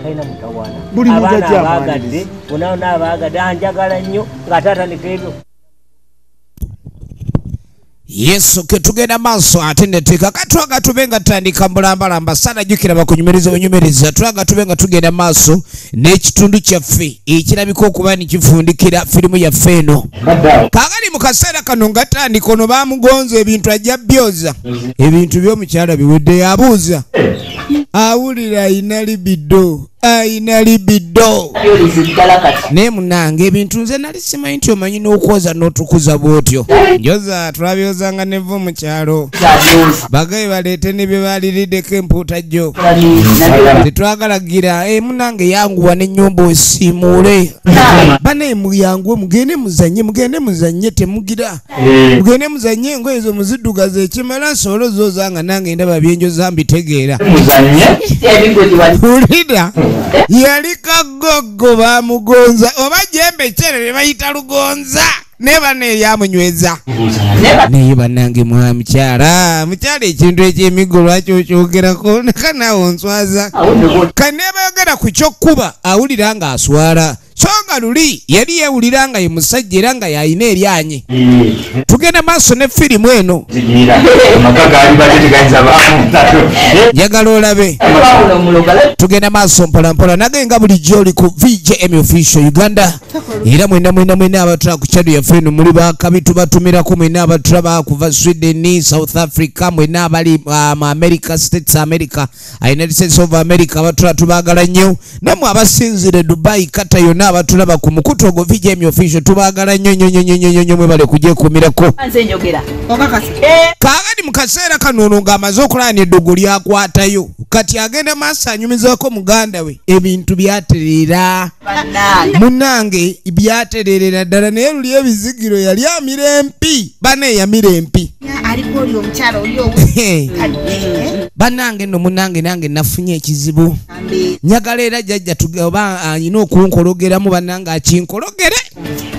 talina mutawaana buli abaana abaagadde bonaona abaagadde anjagala nnyo ng'ataatandika ebyo. Yesu ketugenda maaso ate neteeka katwaga tubenga tandika mbulambalamba sana jukira bakunyumiriza banyumiriza twaga tubenga tugenda maaso n'ekitundu kyaffe ekirabika okuba nikifundikira firimu yaffe eno kaagali mu kaseera kano ngatandika ono baamugonza ebintu ajja byoza ebintu by'omukyala biwedde yabuuza awulira ayina libido ne munange ebintu nze nali simanyi nti omanyi n'okwoza n'otukuza bw'otyo njoza tulabyozanga nevu mu kyalo bagaye baleete ne bye baaliriddeko empuuta jjo tetwagalagira munange yanguwa n'ennyumba osiimuule bane muyanguwe mugende muzannye temugira mugende muzannye engoye ezo muziddugaza ekimala nsobole zoozanga nange ndaba byenjoza mbitegeera ulira yali kagogo bamugonza oba jembe kyere bayita lugonza neba ne yamunyweza naye bannange mukyala ekintu eky'emiggo lwaki okyogerako kanaawo nswaza kaneba yogera ku kyokkuba awulira nga aswala so nga luli yali yeewulira nga ye musajja era nga yalina eryanye tugenda maaso ne firimu eno njagala olabe tugenda maaso mpolampola nage nga bulijjo oli ku VJ Emmy Official Uganda era mwena abatula ku channel yaffe eno muli bakabitu batumirako mwena abatula bakuva Sweden, South Africa, mwena abali mu America, States America, United States of America abatula tubagala nnyo namwe abasinzire Dubai, Qatar yonna abatulaba ku mukutu ogwo VJ Emmy Official tubagala nnyo mwe bale kujekumirako kaagadi mu kaseera kano ono ng'amaze okulaba eddogo lyakwatayo kati agenda maaso anyumizako muganda we ebintu byaterera munange byatererera ddala naye luli ebizigiro yali amira empi bane yamira empi banange no munange nange nafunye ekizibu nyagala era jjajja oba alina okunkologeramu banange akinkologere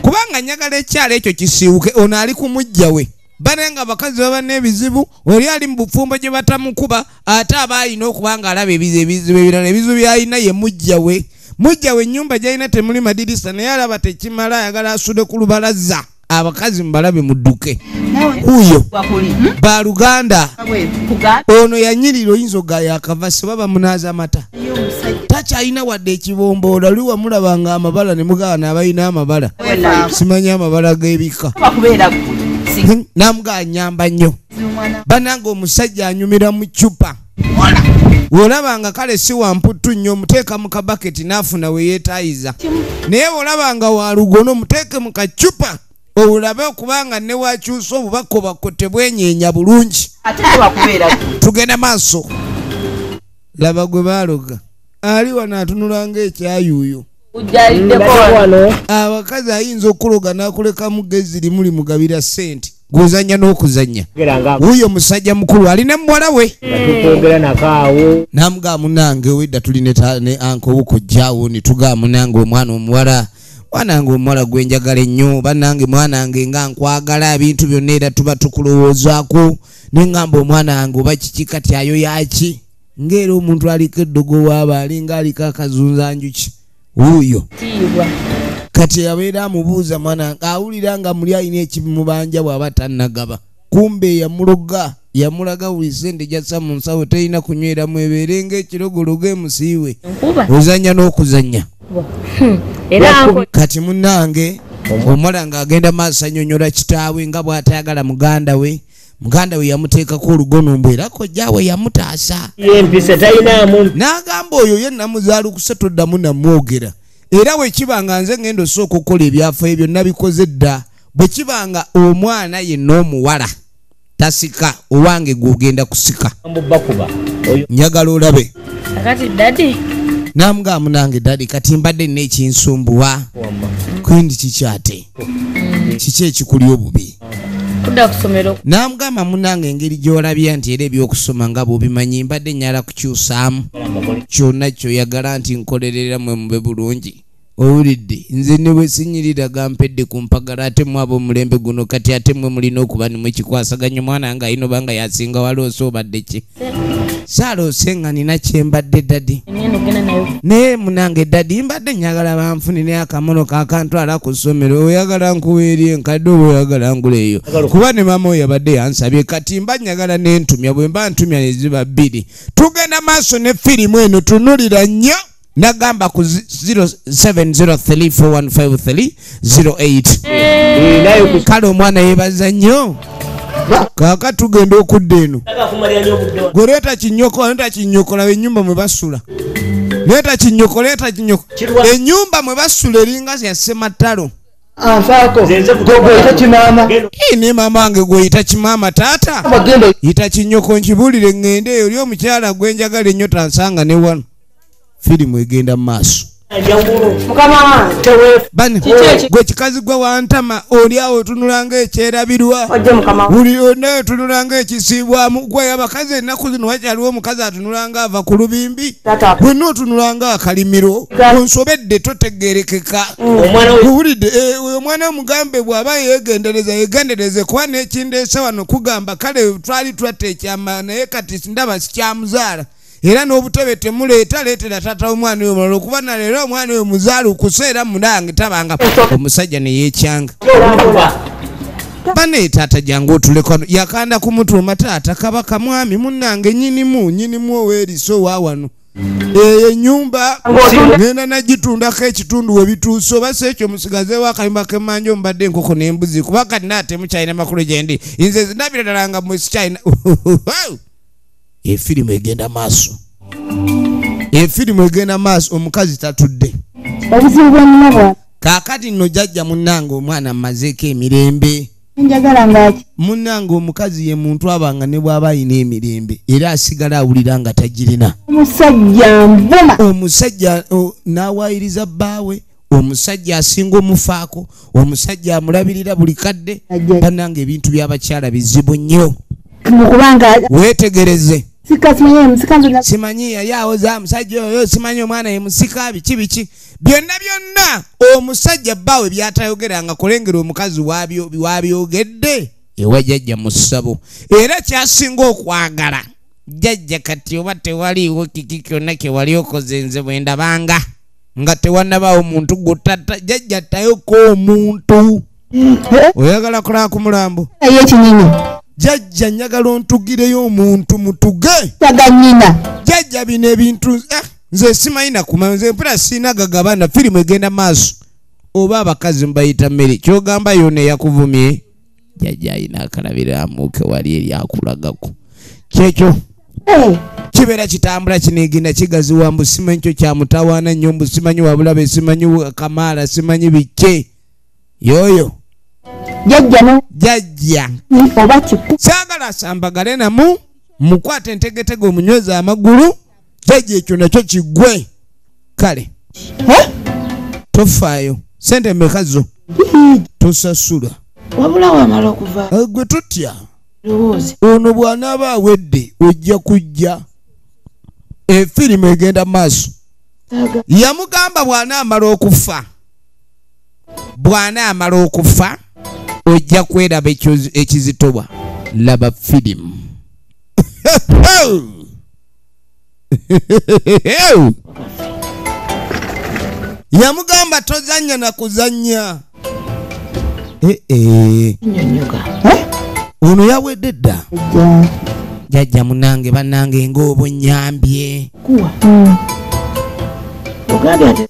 kubanga nyagala ekyalo ekyo kisiiwuke ono ali ku mujja we bananga abakazi baba n'ebizibu oli ali mu bufumbo gye batamukuba ate aba alina okuba nga alaba ebizibu ebirala ebizibu byalina ye mujja we ennyumba gyalina temuli madirisa naye alaba tekimala ayagala asude ku lubalaza abakazi mbalabe mudduke huyo baluganda ono yanyirira oyinza ogaya akava sebaba munaaza amata takyalina wadde ekibomboola oli wamulabanga amabala ne mugaana abalina amabala simanyi amabala g'ebika namuga anyamba nnyo bananga omusajja anyumira mu cupa olabanga kale si wamputtu nnyo omuteeka mu kabaketi n'afuna we yeetayiza naye olabanga walugono omuteeke mu kacupa olabe okubanga ne wakyusa obubakobako tebwenyeenya bulungi tugenda maaso laba gwe baaloga ali wano atunulanga ekyayuuyo abakazi ayinza okuloga n'akuleka mugezi limuli mugabira ssente guzanya n'okuzanya wuyo musajja mukulu alina muwala we namugaa munange wedda tuli ne anko obukojjaawo ne tugaa munange omwana omuwala wanange omuwala gwe njagala ennyo bannange mwanange nga nkwagala ebintu byonna era tuba tukulowoozaako neŋŋamba omwana wange oba kiki kati ayo yaki ng'era omuntu aliko eddogo waaba alinga aliko akazunzanjuki wuuyo kati abeera amubuuza mwana awulira nga muli alina ekibi mu banja bw'aba tannagaba kumbe yamulaga buli sente jassa mu nsawo terina kunyweramu ebeere ng'ekirogologo emusiiwe ozanya n'okuzanya kati munnange omuwala ng'agenda maaso annyonnyola kitaawe nga bw'atayagala muganda we yamuteekako olugonombo era kojjaawe yamutaasa n'agamba oyo ye namuzaalukuse toddamu namwogera era bwe kibanga nze ngenda osooka okukola ebyafaayo byonna bikoze dda bwe kibanga omwana yenna omuwala tasika owange gw'ogenda kusika njagala olabe namugaa munange dadi kati mbadde nina ekinsumbuwa kwendi kikyate kiki ekikuli obubi namugamba munange engeri gy'olabye nti era ebyokusoma nga bwobimanyi mbadde nyala kukyusaamu kyonna kyoyagala nti nkolerera mwe mube bulungi owulidde nze ne bwe sinyirira gampedde ku mpagala ate mwe ab'omulembe guno kati ate mwe mulina okuba nimwe kikwasaganya omwana nga ayina oba nga yasinga wali osa obadde ki Salo senga nina kyembadde daddy. Ne munange daddy mbadde nyagala banfunire akamono kakantwala ku ssomero oyagala nkuweerye enkadde oyagala nguleeyo. Kuba ne mama oyo yabadde yansabye kati mba nyagala n'entumya bwe mba ntumya ne ziba 2. Tugenda maaso ne firimu eno tunulira nnyo. Nagamba ku 0703415308. Kale omwana yeebaza nnyo. Kaka tugenda okudda eno. Gwe leeta kinyoko, leeta kinyoko lawe ennyumba mwe basula. Leeta kinyoko, leeta kinyoko. Ennyumba mwe basula eringa ya Ssematalo. Ansaako. Gwe ita kimama. Ne mama wange gwe ita kimama taata. Ita kinyoko nkibulire ngende eyo oli omukyala gwe njagala ennyo tansanga ne wano. Firimu egenda maaso. Mukama bane gwe kikazi gwe wantama oli awo tunulanga ekyerabirwa buli ona tunulanga ekisiibwamu gwe abakazi ennaku zino wakyaliwo omukazi atunulanga ava ku lubimbi bwenna otunulanga akalimiro onsobedde totegerekeka owulidde omwana omugambe bw'aba yegendereze kuba n'ekindeese wano kugamba kale twali twatta ekyama naye kati ndaba sikyamuzaala era n'obutebe temuleeta leetera taata omwana oyo mulala okuba na leero omwana oyo muzaala okuseera munange tabanga omusajja ne yeekyanga bane taata jangu otuleko yakanda ku mutuuma taata kabaka mwami munnange nyinimu oweeriso waawano ennyumba ngenda nagitundako ekitundu we bituuse oba si ekyo musigazeewo akayumba k'emmanja omubadde enkoko n'embuzi kuba kati naate mukyalina makulu gye ndi nze ndabira ddala nga mwe sikyalina efirimu egenda maaso. Efirimu egenda maaso omukazi tatudde. Obuzibu bw'omunabwa. Kaakati nno jjajja munnange omwana mmazeeko emirembe. Njagala ngaki. Munnange omukazi ye muntu abanga ne bw'aba ayina emirembe era asigala awulira nga tagirina. Omusajja nvuma. Omusajja n'awaayiriza bbaawe. Omusajja asinga omufaako. Omusajja amulabirira buli kadde. Bannange ebintu by'abakyala bizibu nnyo. Mukubanga weetegereze. Simanyi yawo za musajja oyo simanyi omwana ye musika biki byonna omusajja bbaawe byatayogeranga kulengera omukazi wabyogedde ewa jjajja mu ssabo era kyasinga okwagala jjajja kati oba tewaliiwo kiki kyonna kye wali okoze nze bwe ndabanga nga tewannabaawo omuntu gutata jjajja tayoko omuntu oyagala kulaba ku mulambo ekinyinyi jjajja njagala ontugireyo omuntu mutuge taganyina jjajja bino ebintu nze simanyi nakuma nze mpula siina gagabana firimu egenda maaso oba abakazi mbayita mmere kyogamba yona eyakuvumye jjajja ayina akalabiramuke wali eri akulagako kyekyo kibeera kitambula kinegenda kigaziwa mbu simanyi kyo kyamutawaana nnyo mbu simanyi wabulabe simanyi kamaala simanyi bike yoyo jjajja saagala asambagale namu mukwate entegetege omunyweza amagulu jjajja ekyo nakyo kiggwe kale tofaayo sente mekazo tosasula wabula wamala okuva gwe tutya ono bw'anaaba awedde ojja kujja efirimu egenda maaso yamugamba bw'anaamala okufa ojja kweraba ekizitoba laba firimu yamugamba tozanya na kuzanya ono yawedde dda jjajja munange bannange ng'obunyambye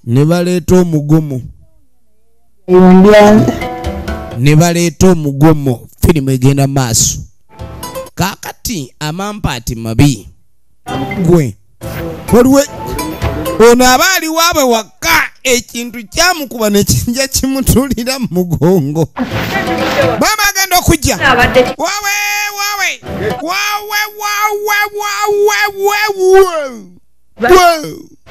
ne baleeta omugomo firimu egenda maaso kaakati amampaati mabi gwe waliwe ono aba ali waabwe wakka ekintu kyamukuba ne kijja kimutulira mu mugongo baba agenda okujja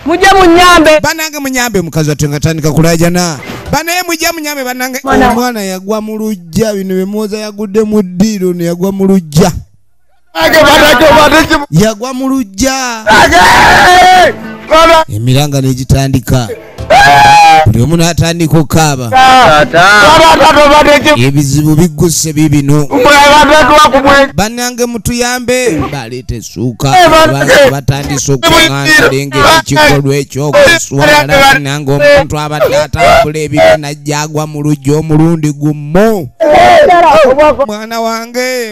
mujja munyambe banange munyambe mukazi wate nga tandika kulajana banaye mujja munyambe banange omwana yagwa mu lujja bino bemwoza yagudde mu ddiiro ne yagwa mu lujja yagwa mu lujja emiranga negitandika buli omu n'atandika okukaaba ebizibu bigguse bibino bannange mutuyambe baleeta essuuka batandise okuŋŋantalengera ekikolwa ekyokuswala bannange omuntu abadde atambula ebiro najja agwa mu lujja omulundi gumu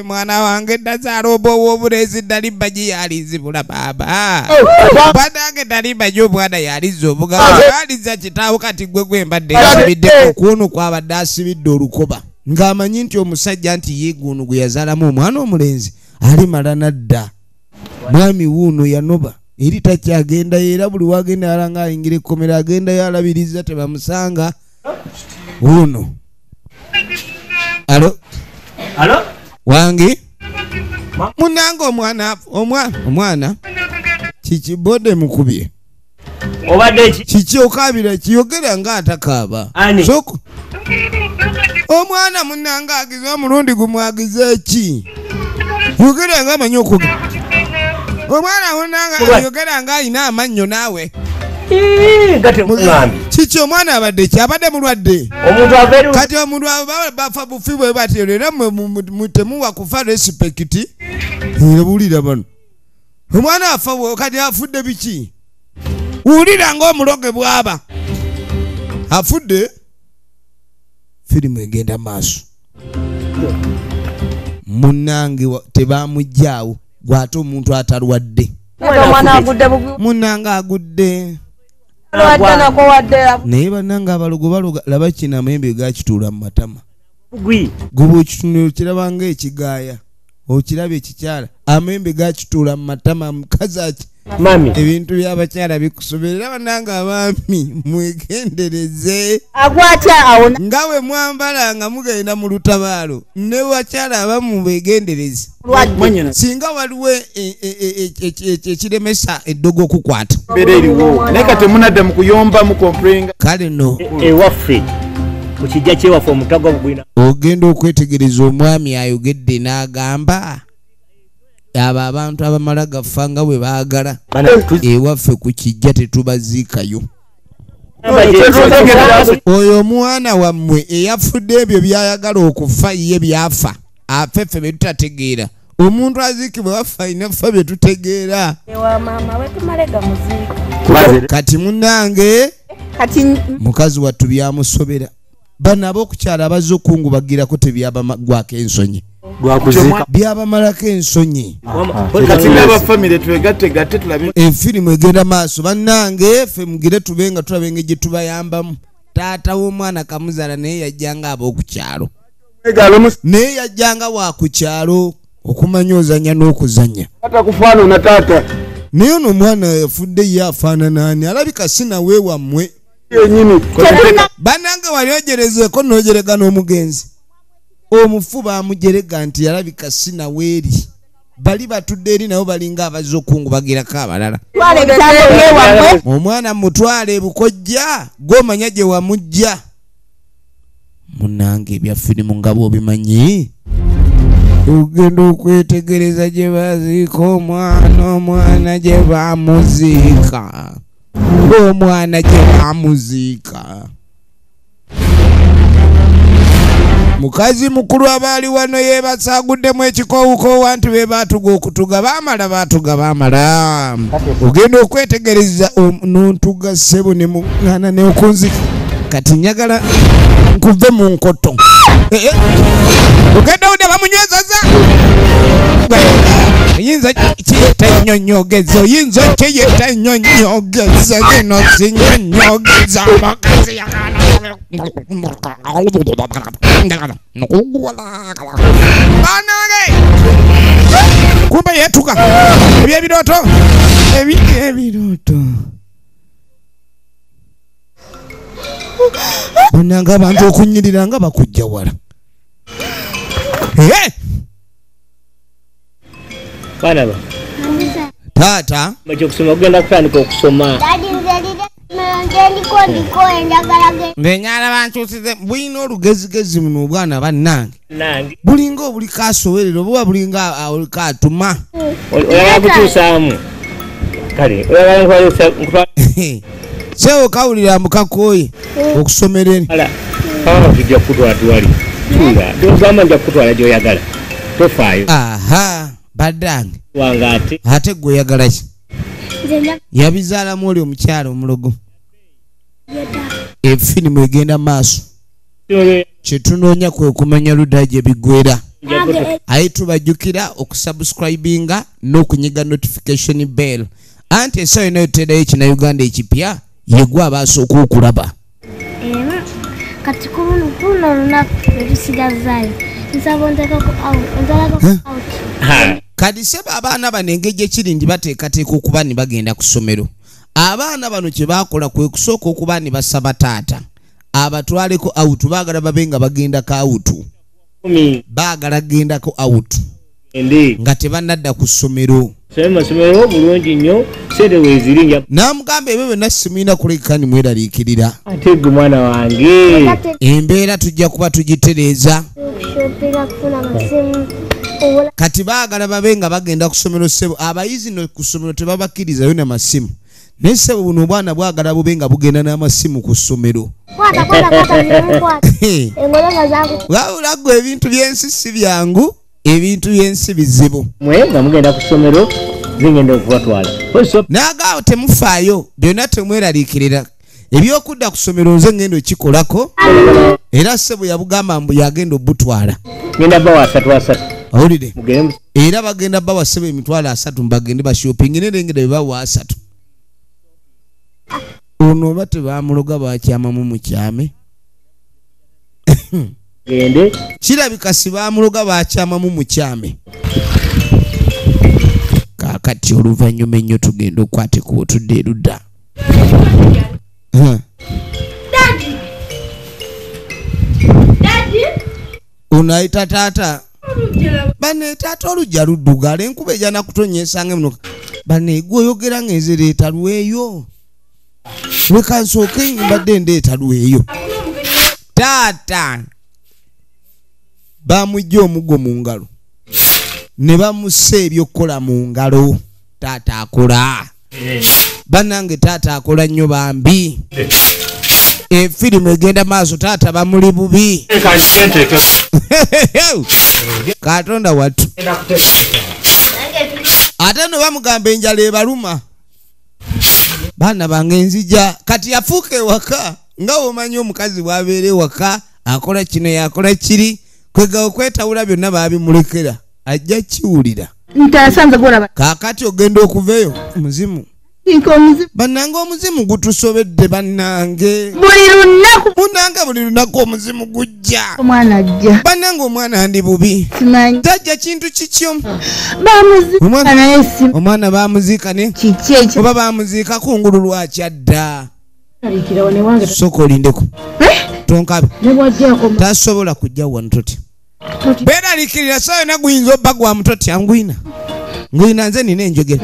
mwana wange dazaala oba ow'obulezi dalimba gye yalizibula baaba banange dalimba gye omwana yaliza obugabo yaliza kitaawo kati gwe gwembadde nsibiddeko kuno kwabadde asibidde olukoba ng'amanyi nti omusajja nti yeeguunu gwe yazaalamu omwana omulenzi alimala nadda mwami wuuno yanoba eri takyagendayo era buli wagenda yalanga ayingira ekkomera agendayo alabiriza tebamusanga wuuno alo wange munange omwana kikibodde mukubye obadde kiki okaabira kiyogera nga atakaaba omwana munange agize omulundi gumwagize ki yogera nga amanyi okuga omwana munange ayogera nga alina amannyo naawe kiki omwana abadde ki abadde mulwadde kati omuntu bafa bufi bwe batyo era temuwa kufa respekiti ebulira bano omwana afa kati afudde biki wulira ng'omuloge bw'aba afudde firimu egenda maaso munnange tebamuggyaawo gwate omuntu atalwadde munnange agudde naye bannange abalogo baloga laba kino amayembe gakituula mu matama guba okitunula okiraba nga ekigaaya okiraba ekikyala amayembe gakituula mu matama mukazi aki ebintu by'abakyala bikusoberera bannange abaami mwegendereze nga bwe mwambala nga mugenda mu lutabaalo ne bakyala abamu begendereze singa waliwo ekiremesa eddogo okukwata naye kati temunadde mu kuyomba mukomprenga kale no ewaffe ku kijja kyewaffe omutaga obugwina ogenda okwetegereza omwami ayogedde n'agamba abo abantu abamala gafa nga bwe baagala ewaffe ku kijja tetubaziikayo oyo omwana wammwe eyafudde ebyo byayagala okufa ye byafa afeffe bye tutategeera omuntu aziikibwe waffe alina ffe bye tutegeera kati munnange mukazi wattu byamusobera bano ab'okukyala abazze okungubagirako tebyabagwako ensonyi byabamalako ensonyi efirimu egenda maaso bannange ffe mugire tube nga tulaba engeri gye tubayambamu taata w'omwana kamuzaala naye yajjanga ab'okukyalo naye yajjanga wa ku kyalo okumanya ozanya n'okuzanya naye ono omwana yafudde ye afaanana ani alabika sinawe wammwe bannange wali ojerezeeko n'ojerega n'omugenzi omufu bamujerega nti yalabika sinaweeri bali batudde eri nabo balinga abazze okungubagirako abalala omwana mutwale ebukojja gw'omanya gye wamujja munnange ebya firimu nga bw'obimanyi ogenda okwetegereza gye baziika omwana gye bamuziika ng'omwana gye bamuziika mukazi mukulu abaali wano yeebasaaguddemu ekikoowukoowa nti be baatuga okutuga baamala ogenda okwetegereza n'ontuga ssebo ne mugana neokunzika kati njagala nkuve mu nkoto ogenda wudde bamunywezaza oyinza kiyeta ennyonyogezo oyinza kiyeta ennyonyogezo zino zinyonyogeza amakazi banange kumbe yetuka ebyebirooto bananga abantu okunyirira nga bakujja wala banaba taata ekyokusoma ogenda kutandika okusoma mbenyala bankyusize bulina olugezigezi muno obwana bannange bulinga obuli kasowerera obuba bulinga oli katuma oyala kutuusaamu kale oyagala nkutwala sewo kawulira mukakoye okusomera eni kawa tujja kukutwala tuwali tuula ndogamba nja kukutwala gyoyagala tofaayo baddange wanga ate gwe oyagala ki yabizaalamu oli omukyala omulogo efirimu egenda maaso kyetunoonya kwe kumanya ludda gye biggwera aye tubajjukira okusubscribinga n'okunyiga notification bell anti esawa yonna yoterayo ekinauganda ekipya yegwe abasooka okulaba kati kuno olunaku lwetusigazaayo nsaba ontekako kati seba abaana bano engeri gyekiri ndi bateekateeka okuba ne bagenda ku ssomero abaana bano kye baakola kwe kusooka okuba ne basaba taata abatwaleko out baagala babe nga bagendako out baagala gendako out nga tebannadda ku ssomero masomero bulungi nnyo sente weeziringa n'amugamba ebyo byonna simuyina kulekani mweraliikirira ate gwe mwana wange embeera tujja kuba tugitereeza kati baagala babe nga bagenda ku ssomero ssebo abayizi no ku ssomero tebabakkirizayo n'amasimu naye ssebo buno obwana bwagala bube nga bugenda n'amasimu ku ssomero wabula ggwe ebintu by'ensi si byangu ebintu by'ensi bizibu mwe nga mugenda ku ssomero zingenda okubatwala naagaawo temufaayo byonna temweraliikirira ebyokudda ku ssomero nze ngenda okikolako era ssebo yabugamba mbu yagenda obutwala ngenda bawa 3 awulire era bagenda bawa ssebo emitwalo 3 mbagende bashopingi nerengera bebawa 3 ono oba tebamuloga bakyamamu mukyame gende kirabika si bamuloga bakyamamu mukyame kakati oluvannyuma ennyo tugenda okwatika otudde erudda ono ayita taata bane taata olujja luddugala enkuba ejja nakutonyeesanga muno bane gwe oyogera ng'ezireeta lweyo leka nsooke mbadde ndeeta lweyo taata bamujja omuggo mu ngalo ne bamussa ebyokukola mu ngalo taata akola bannange taata akola nnyo bambi efirimu egenda maaso taata bamuli bubi katonda wattu ate no bamugamba enjala ebaluma baana bange enzija kati yafuuka ewaka nga womanyi omukazi bwabeera ewaka akola kino yakola kiri kwega okwetawula byonna babimulekera ajja kiwulira kaakati ogenda okuvaeyo muzimu bannange omuzimu gutusobedde bannange buli lunaku omuzimu gujja bannange omwana ndi bubi tajja kintu kikyo omwana bamuziika ne oba bamuziika kungulu lwakyadda soka olindeko tonkabe tasobola kujja wano toti beeralikirira sawa yona guyinza obba gwa mutoti angwina ngwina nze nina enjogera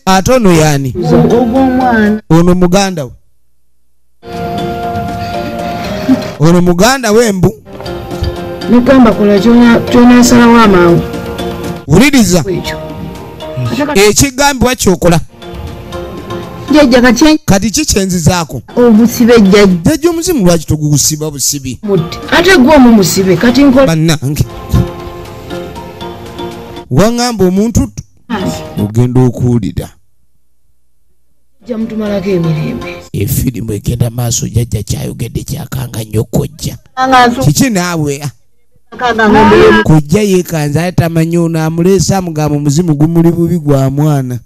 ate ono yaani ono muganda we ono muganda w'embu nigamba kola kyonasalawo amangu wuliriza ekigambibwa kyokola kati kikyenzizaako obusibe jjajja omuzimu lwaki togugusiba busibi ate gwe omumusibe kati bannange waŋŋamba omuntu ogenda okuwulira jamutumalako emirembe efirimu egenda maaso jjajja kyayogedde kyakanga nnyo kojja kiki naawe kojja yeekanza ate tamanyi ono amuleese amugamba omuzimu gumuli bubi gwa mwana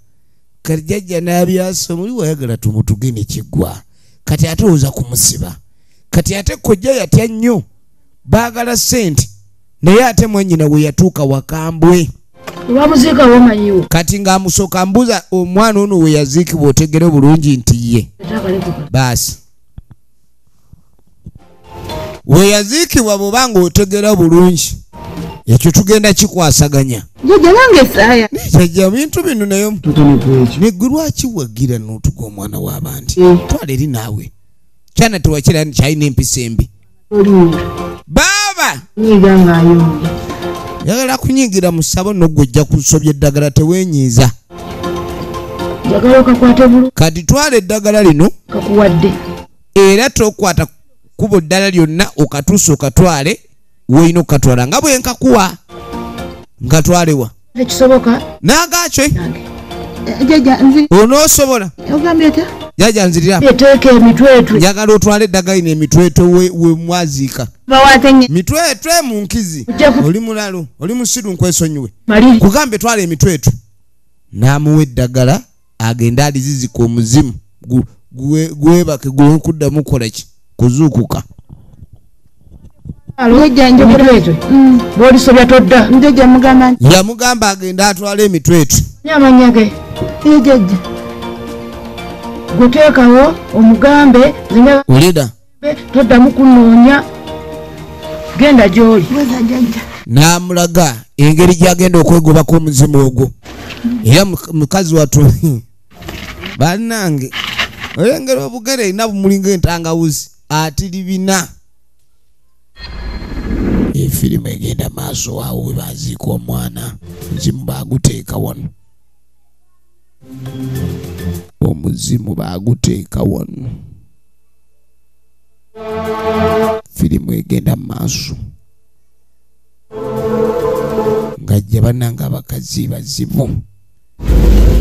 kati jjajja n'abyasa omuli wayagala tumutugene kiggwa kati ate oza kumusiba kati ate kojja yatya nnyo baagala ssente naye ate mwannyina we yatuuka wakambwe bamuziika wamanyiwo kati ng'amusooka mbuuza omwana ono we yaziikibwa otegere bulungi nti ye baasi we yaziikibwa bw'obanga otegera bulungi ekyo tugenda kikwasaganya jjajja nange esaaya jjajja bintu bino naye neggwe lwaki wagira n'otuga omwana w'abandi twala eri naawe kyana tewakira kyalina empisa embi baaba nyiga ng'ayonja yagala kunyigira mu ssabo n'ogwojja kusobya eddagala teweenyiiza. Njagala okakwate bulu. Kati twala eddagala lino Kakuwadde. era tokwata kubo ddala lyonna okatuusa okatwale woyina okatwala nga bwe nkakuwa nkatwalewa. Tekisoboka. Naagakyo Jjajja nzi. onoosobola. Ogambye otya? Jjajja nzirira. Eteeka emitwetwe. Njagala otwale eddagala lino emitwetwe we mwaziika. Bawatenye. Mitwetwe mu nkizi. Oli mulalu, oli musiru nkwesonyiwe. Maliri. Kugambe twala emitwetwe. N'amuwa eddagala agenda alizizika omuzimu. Gwebake gwekuddamu kukola ki? Kuzuukuka. Alwejja emitwetwe. Bw'olisobya todda. Njajja mugamba. Yamugamba agenda atwala emitwetwe. Nyamanya ge. Jjajja. Guteekawo omugambe zinga Ulida. toddamu kunoonya. Genda gy'oli. N'amulaga engeri gy'agenda okwegobako omuzimu ogwo. Era mukazi watu bannange olengera obugere erina bumulinga entangawuzi atiribina. Efirimu egenda maaso waawo we baziika omwana omuzimu baaguteeka wano. Omuzimu baaguteeka wano. Firimu egenda maaso ng'ajja bannanga abakazi bazibu.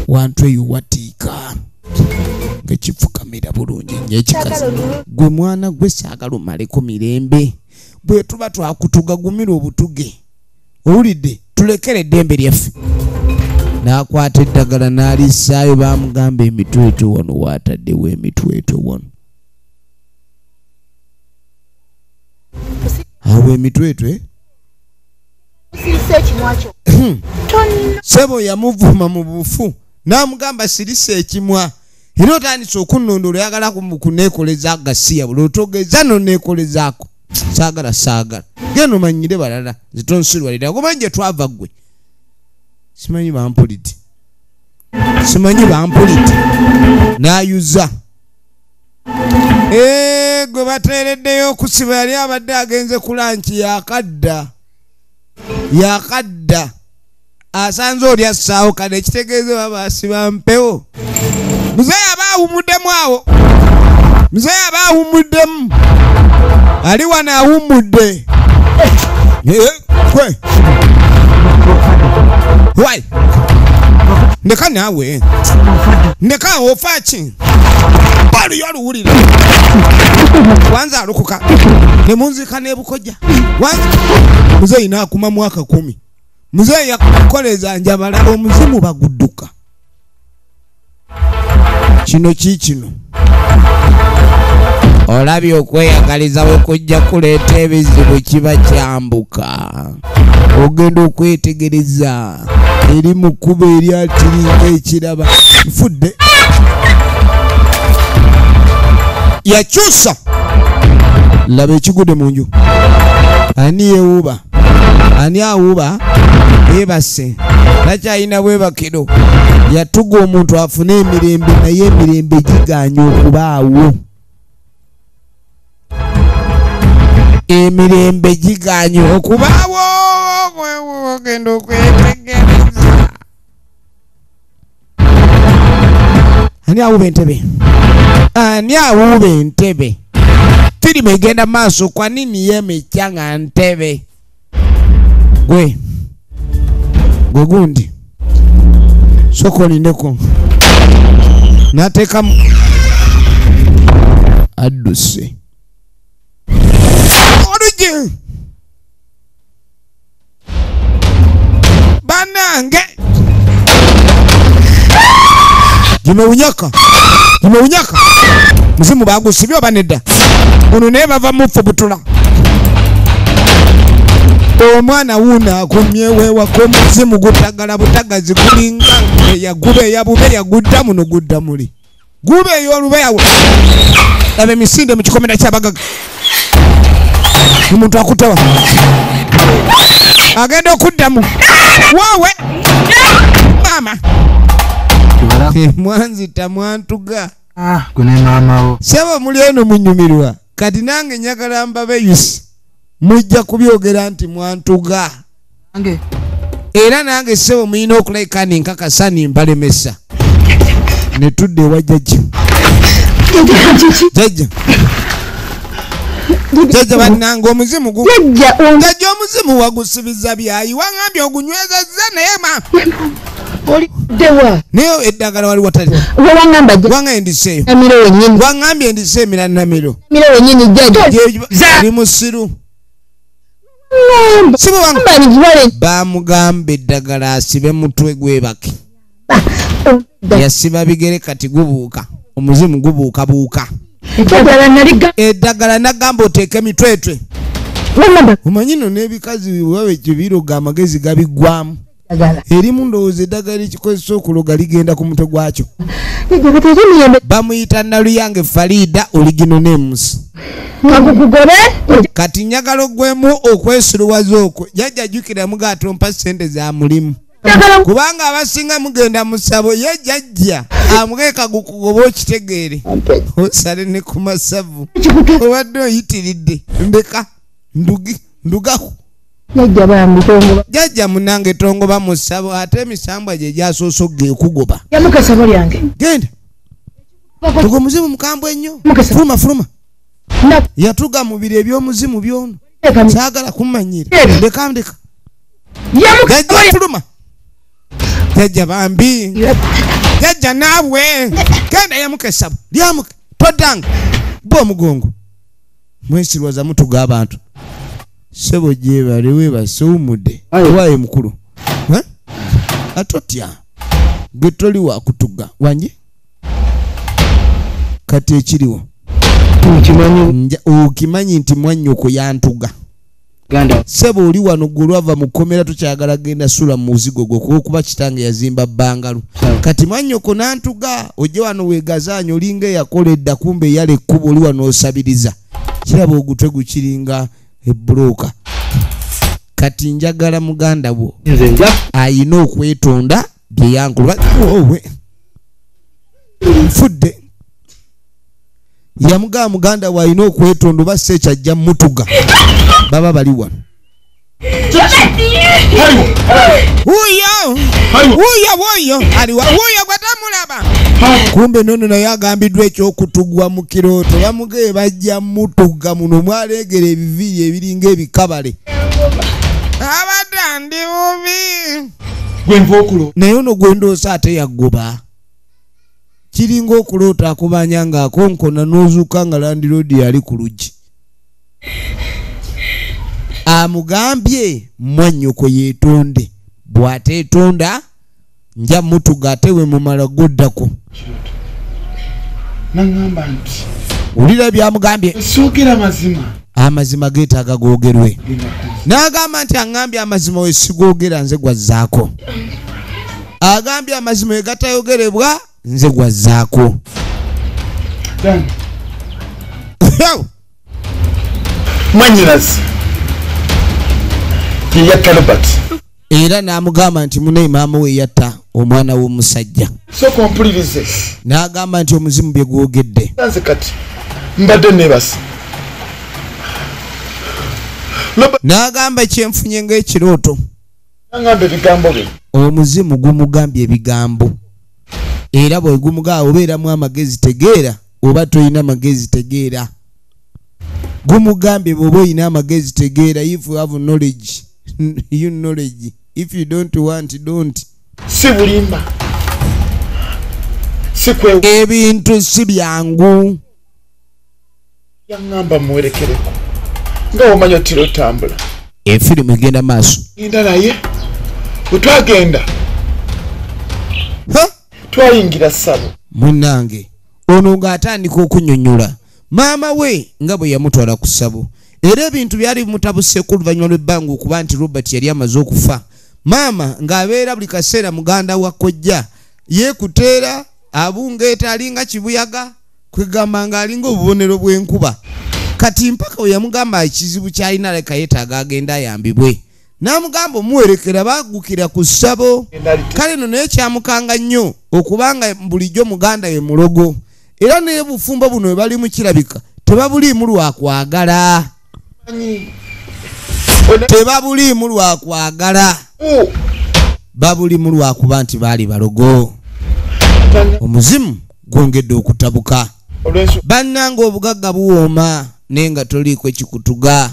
Wantu eyo watiika ng'ekifukamira bulungi ng'ekikazi. Gwe mwana gwe saagala omaleko mirembe. Bwe tuba twakutugagumira obutuge. Owulidde tulekere eddembe lyaffe. N'akwata eddagala n'alisaayo baamugamba emitwetwe wano waataddewo emitwetwe wano. Awo emitwetwe Sebo yamuvuma mu bufu n'amugamba sirisa ekimwa era otandise okunnondoola oyagala kuneekoleza agasiya buli otogeza noneekolezaako saagala genda omanyire balala zitonsirwalira kuba gye twava ggwe simanyi bampuliti n'ayuza gwe bateereddeyo okusiba yali abadde agenze ku lanki yakadda asanze oli assaawo kale ekitegeeza babasiba mpewo. Muzeeyi aba awumuddemu ali wano awumudde. Kwe wai ndeka naawe ndeka ofaaki bali yaluwulira wanza alukuka ne munzika n'ebukojja muzeeyi n'akuma mwaka 10. Muzeeyi yakoleza njabala omuzimu bagudduka. Kino kikino olabye okweyagaliza we kujja kuleeta ebizibu kiba kyambuka. Ogenda okwetegereza eri mu kkubo eryatiringa ekiraba nfudde. Yakyusa laba ekigude mu nju. Ani yeewuuba? Ani awuuba? Yeebase takyalina bwebakiro. Yatuga omuntu afune emirembe naye emirembe gigaanya okubaawo. Emirembe gigaanya okubaawo. Ogenda okwetegereza. Ani awuuba entebe? Firimu egenda maaso kwa nini yemekya nga ntebe? Gwe gundi soko olindeko n'ateekamu adduse olugye bannange jimewunyaka muzimu bagusibye oba nedda ono naye bava mufu butula. Omwana wuuna akomyeweewako omuzimu gutagala butagazi gulinga yagubeeya bubeeya gudda muno gudda muli gubeeya olubeeya laba emisinde mu kikomera kyabagaga omuntu akutawa agenda okuddamu waawe maama mwanzita mwantuga gune maamawo sebo muli eno munyumirwa kati nange njagala mbabeyusi mujja kubyogera nti mwantuga era nange ssebo muyina okulabika ninkakasa nimbalemesa ne tudde ewa jjajja jjajja bannange omuzimu jjajja omuzimu wagusibiza byayi waŋambye ogunywezezza naye naye eddagala wali watali waŋa endiseeyo waŋambye endise emira namiro li musiru bamugamba eddagala asibe mutwe gwebake yasiba bigere kati gubuuka omuzimu gubuukabuuka eddagala nagamba oteeke mitwetwe omanyi no n'ebikazi wabekyo biroga amagezi gabiggwamu erimu ndowooza eddagala ekikozesa okuloga ligenda ku mutwe gwakyo bamuyita naluyange Farida oligino nemusi kati njagala ogwemu okwesiruwaza okwo jjajja jjukira mugato mpa ssente za mulimu kubanga abasinga mugenda musabo ye jjajja amugeeka gukugoba okitegeere osale ne ku masavu obadde oyitiridde ndeka ndugaho jjajja munange tongoba musabo ate emisambwa gye gyasoose okugoba genda tugo muzimu mukambwe nnyo fuluma yatuga mu biro eby'omuzimu byono saagala kummanyira ndeka jjajja fuluma jjajja bambi jjajja naawe genda yamuka essabo lyamuka toddanga bwa omugongo mwesirwaza mutuga abantu sebo gyebale webase owumudde owaaye mukulu atotya gwe toli wakutuga wanje kati ekiriwo okimanyi nti mwannyoko yantuga sebo oli wano gwe lwava mu kkomera tukyagala genda sula mu muzigo gwo kuba kitange yazimba bbangalu kati mwannyoko nantuga ojje wano weegazaanya olinga eyakola edda kumbe eyala ekkuba oli wano osabiriza kiraba ogutwe gukiringa ebbuloka kati njagala muganda wo ayina okwetonda bye yankulu owe nfudde yamugamba muganda wo ayina okwetonda oba si ekyajja mutuga baba bali wano wuyo aliwa wuyo gwatamulaba kumbe nono naye agambiddwa ekyokutugwa mu kirooto bamugee bajja mutuga muno mwaleegera ebiviiri ebiringa ebikabale abadde ndi bubi gwenva naye ono gwendoosa ate yagoba kiringa okuloota akubanya nga akonkona n'ozuuka nga landiroodi yali ku luggi amugambye mwannyoko yeetonde bw'ateetonda nja mutuga ate we mumala goddako naŋŋamba nti ulira byamugambye soogera mazima amazima geetaaga googerwe n'agamba nti aŋŋambye amazima we sigoogera nze gwazzaako agambye amazima we gatayogerebwa nze gwazzaako mwanyinazi yeyatta Robert era n'amugamba nti munaye maama we yatta omwana w'omusajja sooka ompulirize n'agamba nti omuzimu bye gwogedde nze kati mbadde neebase n'agamba kyenfunye ng'ekirooto naŋŋamba ebigambo bye omuzimu gumugambye ebigambo era bwe gumugamba obeeramu amagezi tegeera oba toyina magezi tegeera gumugambye bw'oba oyina amagezi tegeera if you have knowledge you knowledge if you don't want don't si bulimba si kwewa ebintu si byangu yaŋŋamba muwerekereko nga womanyi otira otambula efirimu egenda maaso genda naye bwe twagenda twayingira ssabo munnange ono ng'atandika okunyonnyola maama we nga bwe yamutwala ku ssabo era ebintu byali bimutabuseeko oluvannyuma lw'ebbanga okuba nti Robert yali amaze okufa maama ng'abeera buli kaseera muganda wa kojja yeekuteera abungeeta alinga kibuyaga kwegamba ng'alinga obubonero bw'enkuba kati mpaka we yamugamba ekizibu kyalina leka yeetaaga agenda ayambibwe n'amugamba omuwerekera baagukira ku ssabo kale no naye kyamukanga nnyo okubanga bulijjo muganda we mulogo era naye bufumbo buno we balimu kirabika tebabuliimu lwakwagala tebabuliimu lwakwagala babuliimu lwakuba nti baali balogo omuzimu gwongedde okutabuka bannanga obugagga buwooma naye nga toliiko ekikutuga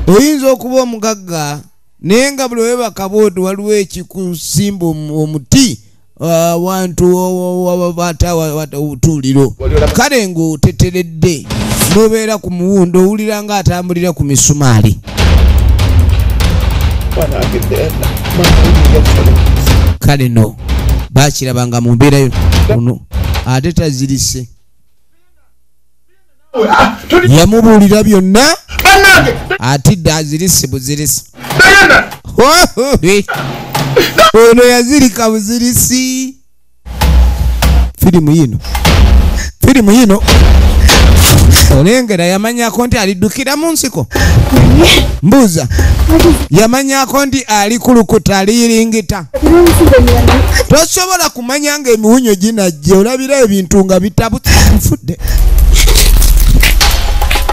oyinza okuba omugagga naye nga buli webakaboodi waliwo ekikusimba omuti wantu obutuuliro kale ng'oteteredde nobeera ku muwundo owulira nga atambulira ku misumaali kale no bakirabanga mu mbeera ono ate tazirise yamubuulira byonna atidde azirise buzirisi ono yazirika buzirisi firimu yino olengera yamanyako nti aliddukira mu nsiko mbuuza yamanyako nti alikulukuta aliyiringita tosobola kumanya nga emiwunyo ginajje olabira ebintu nga bitabufudde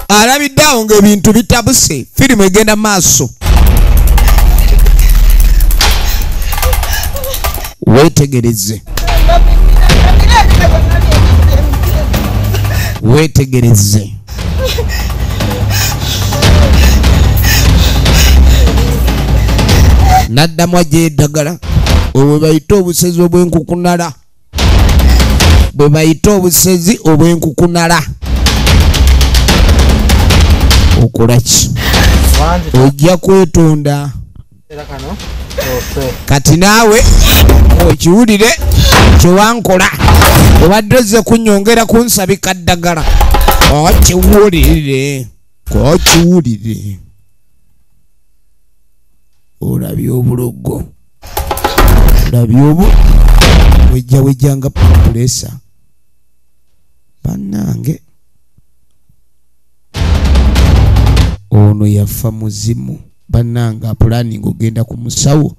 alabiddeawo nga ebintu bitabuse firimu egenda maaso wetegereze naddamu ajja eddagala obwe bayita obusezi obwenkukunala okolaki ojja kwetonda kati naawe okiwulire kyewankola obadde ozze kunyongera kunsabika ddagala okiwulire olabye obulogo wejjanga pulesa bannange ono yafa muzimu bannanga apulaninga ogenda ku musawo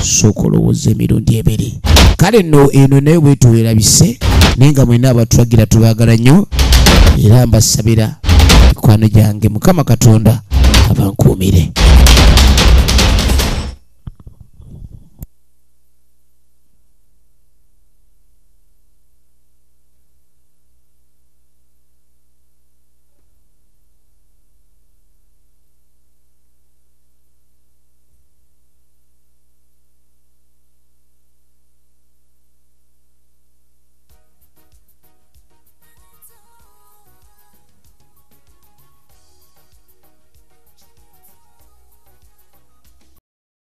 sooka olowooza emirundi ebiri kale no eno naye bwetuwerabise naye nga mwena abatulagira tubaagala nnyo era mbasabira mikwano gyange Mukama Katonda abankuumire.